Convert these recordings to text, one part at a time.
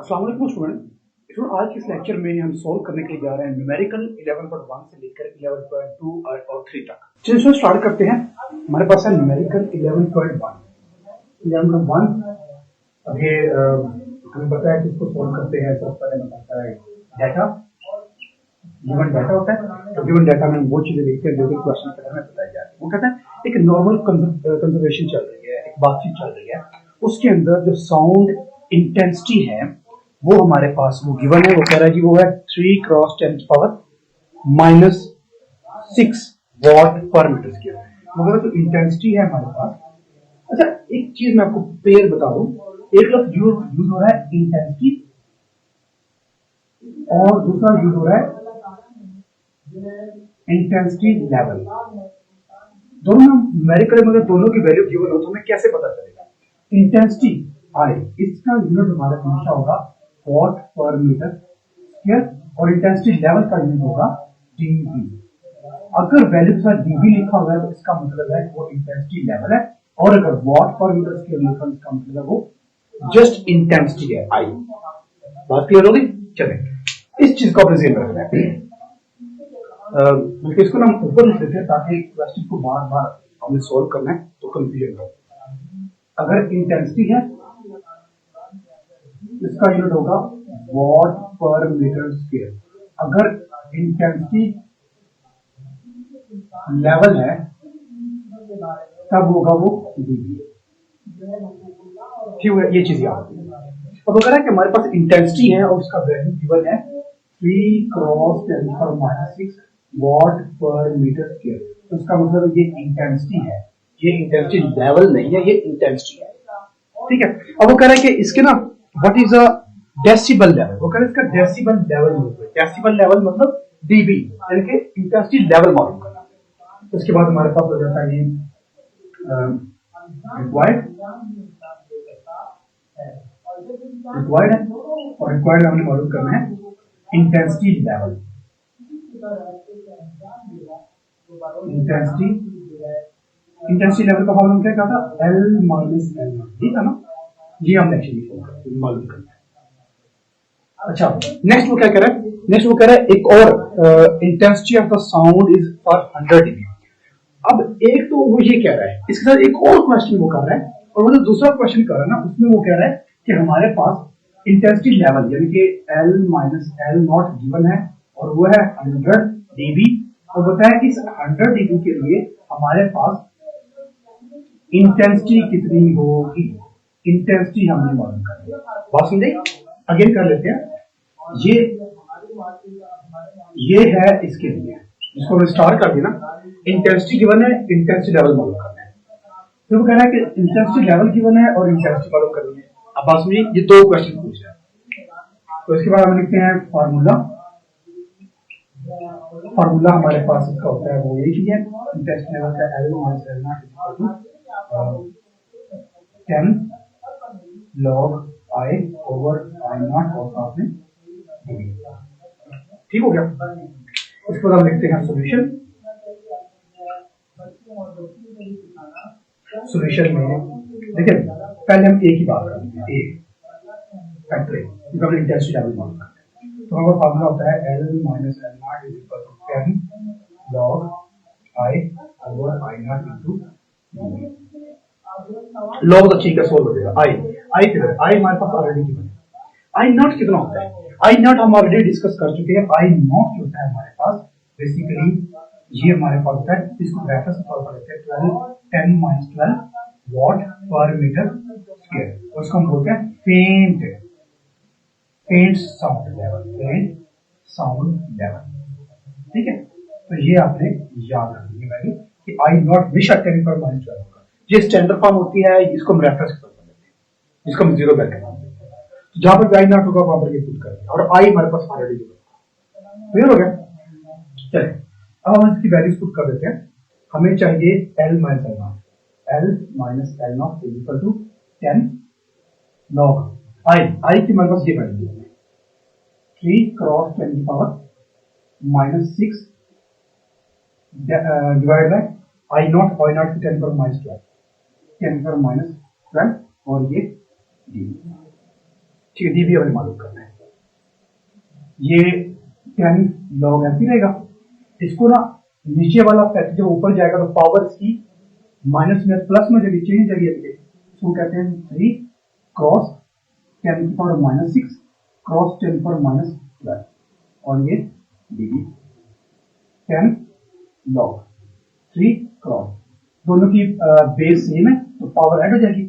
अस्सलाम वालेकुम स्टूडेंट। आज के इस लेक्चर में हम सॉल्व करने के लिए जा रहे हैं न्यूमेरिकल 11.1 से लेकर 11.2 और 3 तक। चलिए स्टार्ट करते हैं। हमारे पास है न्यूमेरिकल 11.1। अब ये हमें पता है कि इसको सॉल्व करते हैं। सबसे पहले हमें पता है डाटा, गिवन डाटा होता है। तो गिवन डाटा में वो चीजें देखते हैं जो कि क्वेश्चन के में बताई जा रही है। वो कहता है एक नॉर्मल कंजर्वेशन चल रही है, एक बातचीत चल रही है, उसके अंदर जो साउंड इंटेंसिटी है वो हमारे पास वो गिवन है। वो कह रहा है कि वो है 3 × 10⁻⁻⁶ वॉट पर मीटर स्क्वायर। मगर जो इंटेंसिटी है हमारे पास, अच्छा एक चीज मैं आपको पेयर बता दूं, एक लफ्ज यूज हो रहा है इंटेंसिटी और दूसरा यूज हो रहा है इंटेंसिटी लेवल। दोनों न्यूमेरिकल मगर दोनों की वैल्यू गिवन हो तो हमें कैसे पता चलेगा? इंटेंसिटी आई, इसका यूनिट हमारा हमेशा होगा वॉट पर मीटर स्क्वायर और इंटेंसिटी लेवल का यूनिट होगा डीबी। अगर वैल्यू के साथ डीबी लिखा हुआ है तो इसका मतलब है वो इंटेंसिटी लेवल है, और अगर वॉट पर मीटर स्क्वायर लिखा है इसका मतलब है वो जस्ट इंटेंसिटी है आई। बात क्लियर होगी? चलें इस चीज को अपने ज़हन में रखना है। बल्कि इसको हम ऊपर लिख देते हैं ताकि क्वेश्चन को बार बार हमें सॉल्व करना है तो कंफ्यूजन हो। अगर इंटेंसिटी है इसका यूनिट होगा वॉट पर मीटर स्क्वायर। अगर इंटेंसिटी लेवल है तब होगा वो डीबी। ठीक है, ये चीज याद रखिए। अब अगर है कि हमारे पास इंटेंसिटी है और उसका वैल्यू गिवन है 3 × 10⁻⁶ वॉट पर मीटर स्क्वायर, तो इसका मतलब ये इंटेंसिटी है, ये इंटेंसिटी लेवल नहीं है, ये इंटेंसिटी है। ठीक है। अब वो कह रहा है कि इसके ना what is a decibel level. वो कह रहा है इसका डेसिबल लेवल मतलब, डेसिबल लेवल मतलब डीबी, यानी कि इंटेंसिटी लेवल मालूम करना। तो इसके बाद हमारे पास हो जाता है ये रिक्वायर्ड है, और रिक्वायर्ड हमने मालूम करना है इंटेंसिटी लेवल। इंटेंसिटी लेवल का फॉर्मूला क्या था? L - L0। ठीक है ना? ये हम एक्चुअली मालूम करना है। अच्छा, नेक्स्ट वो क्या कह रहा है? नेक्स्ट वो कह रहा है एक और intensity of the sound is for 100 dB। अब एक तो वो ये कह रहा है, इसके साथ एक और क्वेश्चन वो कर रहा है, और वो जो दूसरा क्वेश्चन कर रहा है ना उसमें वो कह रहा है कि हमारे पास इंटेंसिटी लेवल यानी कि L - L0 गिवन है और वो है 100 dB। और बताया कि इस 100 dB के लिए हमारे पास इंटेंसिटी कितनी होगी। इंटेंसिटी हमने मालूम करनी है। बात समझे? अगेन कर लेते हैं। ये है इसके लिए, जिसको हमने स्टार कर दिया ना, इंटेंसिटी गिवन है, इंटेंसिटी लेवल मालूम करना है। तो वो कह रहा है कि इंटेंसिटी लेवल गिवन है और इंटेंसिटी मालूम करनी है। अब बात समझिए, ये दो क्वेश्चन पूछ रहे हैं। तो इसके बाद हम लिखते हैं फार्मूला। फार्मूला हमारे पास इसका होता है वो एक ही है, इंटेंसिटी लेवल का L - L0 10 log I over I0 और साथ में dB। ठीक हो गया? इसको हम लिखते हैं सॉल्यूशन। सॉल्यूशन में देखिए पहले हम एक ही बात करते हैं, एक फैक्टर है इंटेंसिटी लेवल मालूम करते हैं। तो हमारा फार्मूला होता है L - L0 = 10 log I over I0 into dB। Log तो ठीक है, सोल्व हो जाएगा। आई किधर? आई हमारे पास ऑलरेडी गिवन है। आई नॉट कितना होता है? आई नॉट हम ऑलरेडी डिस्कस कर चुके हैं। आई नॉट होता है हमारे पास बेसिकली ये हमारे पास होता है, इसको रेफरेंस के तौर पर लेते हैं 10⁻12 वॉट पर मीटर स्क्वायर। और इसको हम बोलते हैं फेंट साउंड लेवल। ठीक है, तो ये आपने याद रखनी है वैल्यू कि आई नॉट हमेशा 10⁻12 होगा। ये स्टैंडर्ड फॉर्म होती है, इसको हम रेफरेंस के तौर पर लेते हैं, इसको हम 0 बैक करते हैं। तो जहां पर आई नॉट होगा वहां पर ये पुट करेंगे, और आई हमारे पास ऑलरेडी क्लियर हो गया। चलिए अब हम इसकी वैल्यूज पुट कर देते हैं। हमें चाहिए L - L0। L - L0 = 10 log आई की हमारे पास ये वैल्यू है 3 × 10⁻⁻6 डिवाइड बाय I0 की 10⁻12 और ये dB। ठीक है, डीबी हमें मालूम करना है। ये 10 log ऐसे रहेगा। इसको ना नीचे वाला फैक्टर जब ऊपर जाएगा तो पावर इसकी माइनस में प्लस में जब चेंज करिए इसको कहते हैं 3 क्रॉस 10 की पावर -6 क्रॉस 10 की पावर -12 और ये डीबी 10 log 3 क्रॉस, दोनों की बेस सेम है तो पावर ऐड हो जाएगी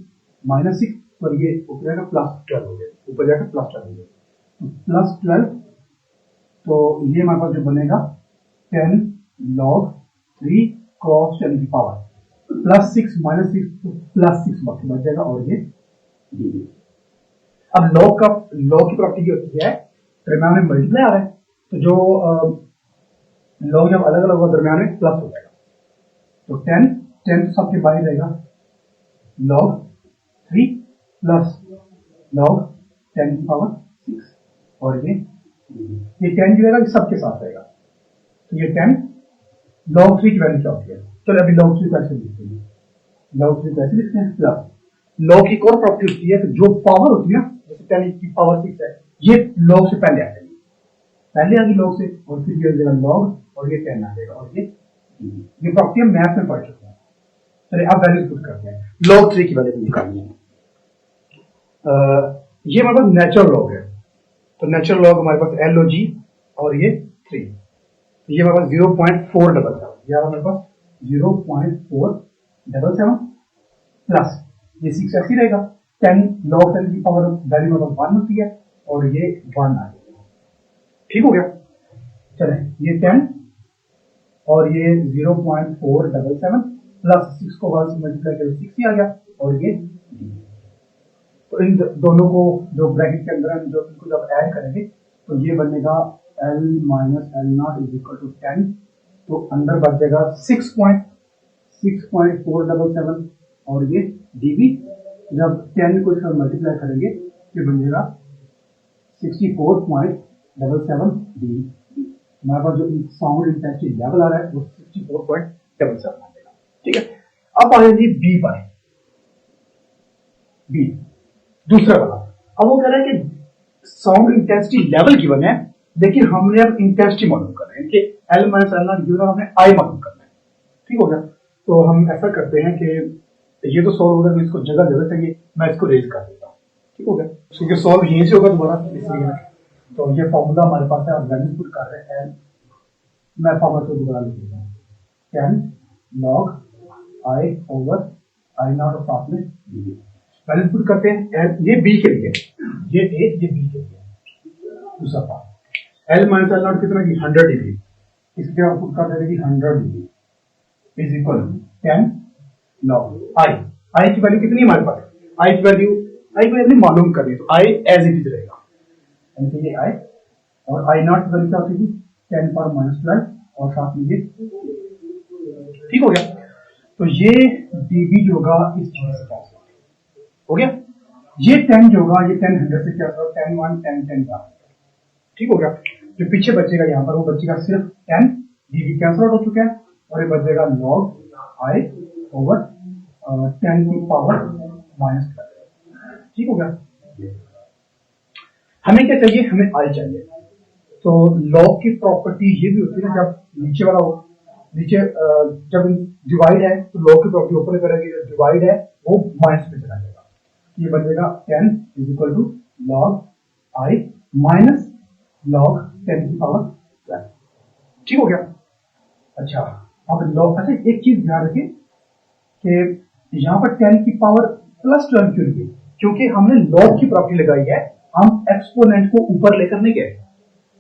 -6 और ये ऊपर जाएगा +12 हो गया, ऊपर जाएगा +12 हो गया तो +12, तो ये हमारे पास जो बनेगा 10 log 3 क्रॉस 10 की पावर +6 -6 तो +6 बाकी बच जाएगा और ये डीबी। अब लॉग की प्रॉपर्टी क्या होती है, दरम्यान में मल्टीप्लाई आ रहा है तो जो लॉग जब अलग अलग होगा दरम्यान में प्लस हो जाएगा तो 10 तो सबके बाहर रहेगा log 3 प्लस log 10 की पावर 6 और ये 10 जो रहेगा सबके साथ रहेगा तो ये 10 log 3 की वैल्यू क्या होती है। चलो अभी log 3 कैसे लिखते हैं, log 3 कैसे लिखते हैं प्लस log की एक और प्रॉपर्टी होती है तो जो पावर होती है ना जैसे 10 की पावर 6 है ये log से पहले आ जाएगी, पहले आगे log से और फिर ये हो जाएगा log और ये 10 आ जाएगा और ये प्रॉपर्टी हम मैथ में पढ़ चुके हैं। चलिए अब वैल्यूज पुट करते हैं। log 3 की वैल्यू निकालनी है। ये हमारे पास नेचुरल लॉग है तो नेचुरल लॉग हमारे पास LOG और ये 3, ये हमारे पास 0.477, ये हमारे पास 0.477 प्लस ये 6 ऐसी रहेगा 10 log 10 की पावर वैल्यू हमारे पास 1 होती है और ये 1 आ जाएगा। ठीक हो गया। चले ये 10 और ये 0.477 प्लस 6 को 1 से मल्टीप्लाई करें 6 ही आ गया और ये तो इन दोनों को जो ब्रैकेट के अंदर जो इनको जब ऐड करेंगे तो ये बनेगा L minus L naught is equal to 10 तो अंदर बच जाएगा 6.477 और ये dB जब 10 को इसका मल्टीप्लाई करेंगे ये बन जाएगा 64.77 dB। हमारे पास जो साउंड इंटेंसिटी लेवल आ रहा है वो 64.77 आ जाएगा। ठीक है, अब आ जाएगी बी पर, बी दूसरा वाला। अब वो कह रहा है कि साउंड इंटेंसिटी लेवल गिवन है लेकिन हमने अब इंटेंसिटी मालूम करना है कि L minus L not given हमने I मालूम करना है। ठीक हो गया, तो हम ऐसा करते हैं कि ये तो सॉल्व होगा तो इसको जगह जगह चाहिए, मैं इसको रेज कर देता हूँ। ठीक हो गया, क्योंकि सॉल्व यहीं से होगा दोबारा इसलिए तो ये फॉर्मूला हमारे पास है और वैल्यू पुट कर रहे हैं। मैं फॉर्मूला को दोबारा लिख देता हूँ 10 log I over I not और साथ में dB। वैल्यू पुट करते हैं ये बी के लिए, ये ए ये बी के लिए। दूसरा part L minus L not कितना की 100 डिग्री, इसके आप पुट कर देंगे 100 degree is equal 10 log I की वैल्यू कितनी हमारे पास I की वैल्यू मालूम करनी है तो I एज इट इज रहेगा यानी ये I और I नॉट की वैल्यू क्या होती है 10 पावर -12 और साथ में ये। ठीक हो गया, तो ये dB जो होगा इस चीज से कैंसिल हो गया, ये 10 जो होगा ये 10 100 से क्या होगा 10 1 10 10 का। ठीक हो गया, जो पीछे बचेगा यहाँ पर वो बचेगा सिर्फ 10 dB कैंसिल आउट हो चुका है और ये बचेगा log I ओवर 10 की पावर -12। ठीक हो गया, हमें क्या चाहिए, हमें I चाहिए। तो log की प्रॉपर्टी ये भी होती है जब नीचे वाला हो, नीचे जब डिवाइड है तो log की प्रॉपर्टी ऊपर करेंगे, जब डिवाइड है वो माइनस में चला जाएगा। ये बनेगा 10 is equal to log I minus log 10 की पावर 12। ठीक हो गया। अच्छा अब log, अच्छा एक चीज ध्यान रखें कि यहाँ पर 10 की पावर +12 क्यों लिखी, क्योंकि हमने log की प्रॉपर्टी लगाई है, हम एक्सपोनेंट को ऊपर लेकर नहीं गए,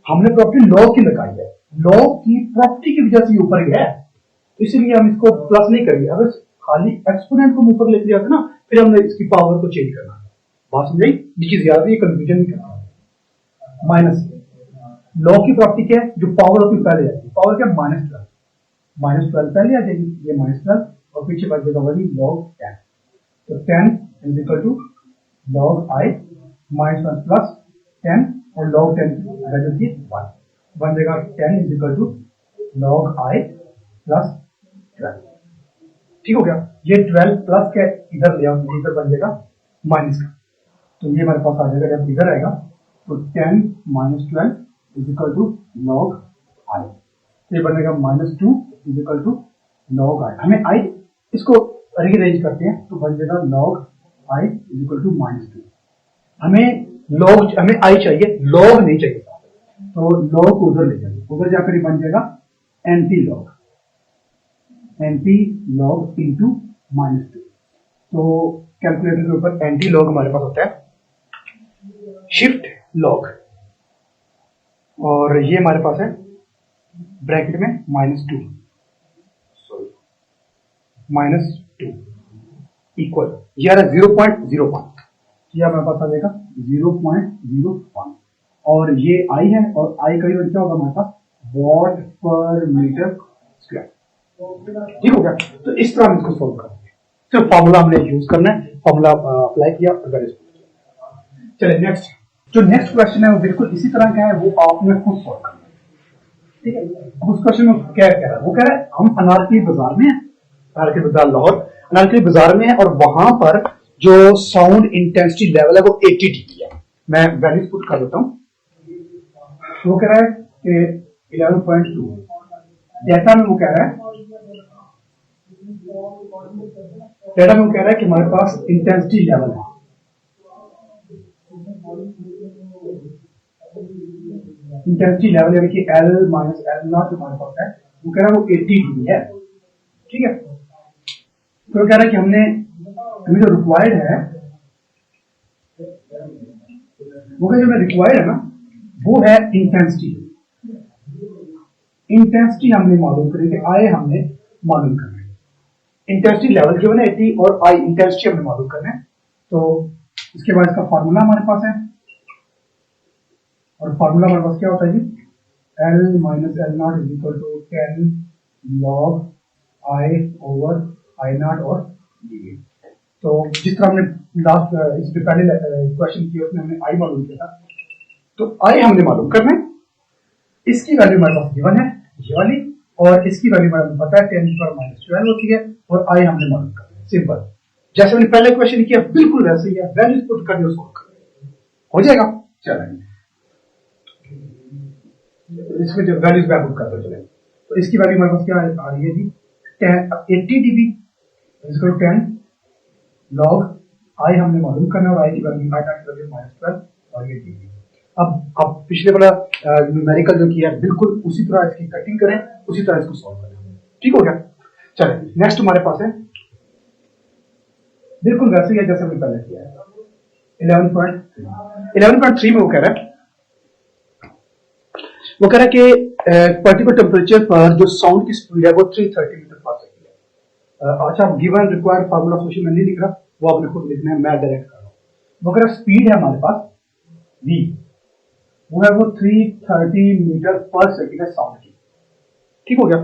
हमने प्रॉपर्टी log की लगाई है, log की प्रॉपर्टी की वजह से ऊपर गया है इसलिए हम इसको प्लस नहीं करेंगे। अगर खाली एक्सपोनेंट को ऊपर लेकर जाते ना फिर हमने इसकी पावर को चेंज करना। बात समझाई, ये चीज याद है, ये कंफ्यूजन नहीं करना। माइनस लॉग की प्रॉपर्टी क्या है, जो पावर होती है पहले जाती है, पावर क्या -12 पहले आ जाएगी, ये -12 और पीछे बच जाएगा वही log 10। तो 10 is equal to log I -1 plus 10 और log 10 वैल्यू 1 बन जाएगा 10 is equal to log I plus 12। ठीक हो गया, ये 12 प्लस के इधर ले आओ, इधर बन जाएगा माइनस का, तो ये हमारे पास आ जाएगा, जब इधर आएगा तो 10 minus 12 is equal to log I, ये बनेगा -2 is equal to log I. हमें आई इसको रीअरेंज करते हैं तो बन जाएगा log i is equal to -2। हमें आई चाहिए, log नहीं चाहिए, तो log को उधर ले जाएंगे, उधर जाकर ही बन जाएगा एंटी लॉग इंटू -2। तो कैलकुलेटर के ऊपर एंटी लॉग हमारे पास होता है शिफ्ट लॉग, और ये हमारे पास है ब्रैकेट में -2 इक्वल ये आ रहा है 0.01, ये हमारे पास आ जाएगा 0.01, और ये आई है, और आई का यूनिट क्या होगा हमारे पास वॉट पर मीटर स्क्वायर। ठीक हो गया, तो इस तरह हम इसको सोल्व करेंगे। तो फॉर्मूला हमने यूज करना है, फॉर्मूला अप्लाई किया और वैल्यूज। चलिए नेक्स्ट, जो नेक्स्ट क्वेश्चन है वो बिल्कुल इसी तरह का है, वो आपने खुद सोल्व करना है। ठीक है, उस क्वेश्चन में क्या कह रहा है, वो कह रहा है हम अनारकली बाजार में हैं, अनारकली बाजार लाहौर, अनारकली बाजार में है, और वहां पर जो साउंड इंटेंसिटी लेवल है वो 80 dB है। मैं वैल्यूज पुट कर देता हूं। वो कह रहा है कि 11.2 डेटा में, वो कह रहा है कि हमारे पास इंटेंसिटी लेवल है, इंटेंसिटी लेवल यानी कि L माइनस L नॉट हमारे पास है, वो कह रहा है वो 80 dB है। ठीक है, तो कह रहा है कि हमें जो रिक्वायर्ड है, वो जो हमें रिक्वायर्ड है ना, वो है इंटेंसिटी। इंटेंसिटी हमने मालूम करेंगे, आई हमने मालूम करना है, इंटेंसिटी लेवल जो है ना 80 और आई इंटेंसिटी हमने मालूम करना है। तो इसके बाद इसका फार्मूला हमारे पास है, और फार्मूला हमारे पास क्या होता है जी, L minus L naught is equal to 10 log I over I naught और डी। तो जिस तरह हमने लास्ट इससे पहले क्वेश्चन किया उसमें हमने आई मालूम किया था, तो आई हमने मालूम करना है, इसकी वैल्यू हमारे पास गिवन है ये वाली, और इसकी वैल्यू हमें पता है 10⁻12 होती है, और आई हमने मालूम करना है। सिंपल, जैसे हमने पहले क्वेश्चन किया बिल्कुल वैसे ही है, वैल्यूज पुट कर दियो, सोल्व कर हो जाएगा। चलेंगे इसमें जो वैल्यूज मैं पुट कर दो, चले तो इसकी वैल्यू हमारे पास क्या आ रही है जी, 80 dB इसको 10 लॉग आई हमने मालूम करना, और आई की वैल्यू -12 और ये dB। अब पिछले वाला न्यूमेरिकल जो किया बिल्कुल उसी तरह इसकी कटिंग करें, उसी तरह इसको सॉल्व करें। ठीक हो गया, चलें नेक्स्ट हमारे पास है बिल्कुल वैसे ही है जैसे हमने पहले किया है। 11.3 में वो कह रहा है कि पर्टिकुलर टेम्परेचर पर जो साउंड की स्पीड है वो 330 मीटर पर सेकंड है। अच्छा, गिवन रिक्वायर्ड फार्मूला सोल्यूशन में नहीं लिख रहा, वो आपने खुद लिखना है, मैं डायरेक्ट कर रहा हूं। वो कह रहा स्पीड है हमारे पास v, वो है वो 330 मीटर पर सेकंड है साउंड की। ठीक हो गया,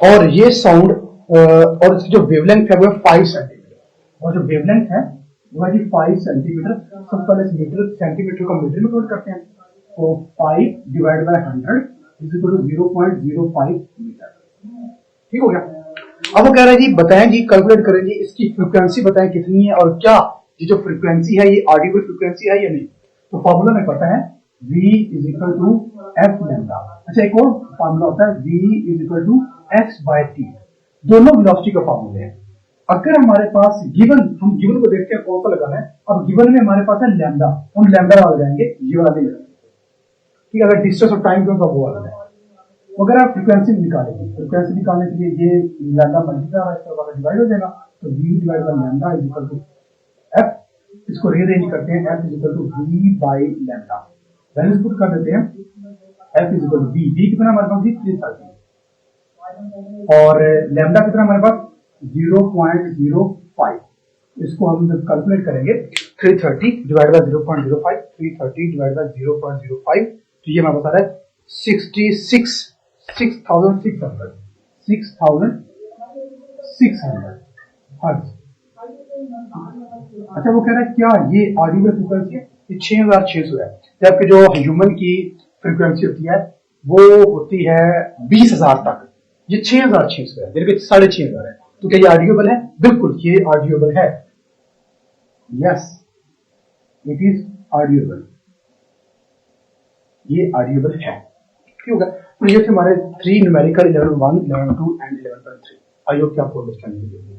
और ये साउंड और इसकी जो वेवलेंथ है वो है 5 सेंटीमीटर, और जो वेवलेंथ है वो है 5 सेंटीमीटर। सबसे पहले मीटर सेंटीमीटर को मीटर में कन्वर्ट करते हैं, तो 5 divide by 100 is equal to 0.05 metre. ठीक हो गया, अब वो कह रहा है जी बताएं जी, कैलकुलेट करें जी, इसकी फ्रीक्वेंसी बताएं कितनी है, और क्या ये जो फ्रीक्वेंसी है ये ऑडिबल फ्रीक्वेंसी है या नहीं। तो फॉर्मूला में पता है v is equal to F lambda. अच्छा, एक और फॉर्मूला होता है v is equal to x by t, दोनों वेलोसिटी का फॉर्मूले हैं। अगर हमारे पास गिवन, हम गिवन को देखते हैं कौन सा लगाना है, अब गिवन में हमारे पास है लैम्डा, हम लैम्डा वाला जाएंगे, ये वाला नहीं लगाएंगे। ठीक है, अगर डिस्टेंस और टाइम क्यों वो वाला है। अगर आप फ्रीक्वेंसी निकालेंगे, फ्रीक्वेंसी निकालने के लिए ये लैम्डा मल्टीप्लाई इसका डिवाइड हो जाएगा, तो v divide by lambda is equal to f, इसको रीअरेंज करते हैं, f is equal to v by lambda, values put कर देते हैं, f is equal to v, v कितना हमारे पास 330, और लैम्डा कितना हमारे पास 0.05, इसको हम जब कैलकुलेट करेंगे 330 डिवाइड बाय 0.05, 330 डिवाइड बाय 0.05, तो ये हमारे पास आ रहा है 6,600 हर्ट्ज। अच्छा, वो कह रहा है क्या ये ऑडिबल फ्रीक्वेंसी है, ये 6600 है, जबकि जो ह्यूमन की फ्रीक्वेंसी होती है वो होती है 20,000 तक, ये 6600 है, यानी कि 6500 है। तो क्या ये ऑडिबल है? बिल्कुल ये ऑडिबल है, यस इट इज आर्ग्यूएबल, ये आर्ग्यूएबल है। क्यों होगा? तो ये थे हमारे 3 न्यूमेरिकल 11.1, 11.2 एंड 11.3। आई होप कि आपको अंडरस्टैंडिंग होगी।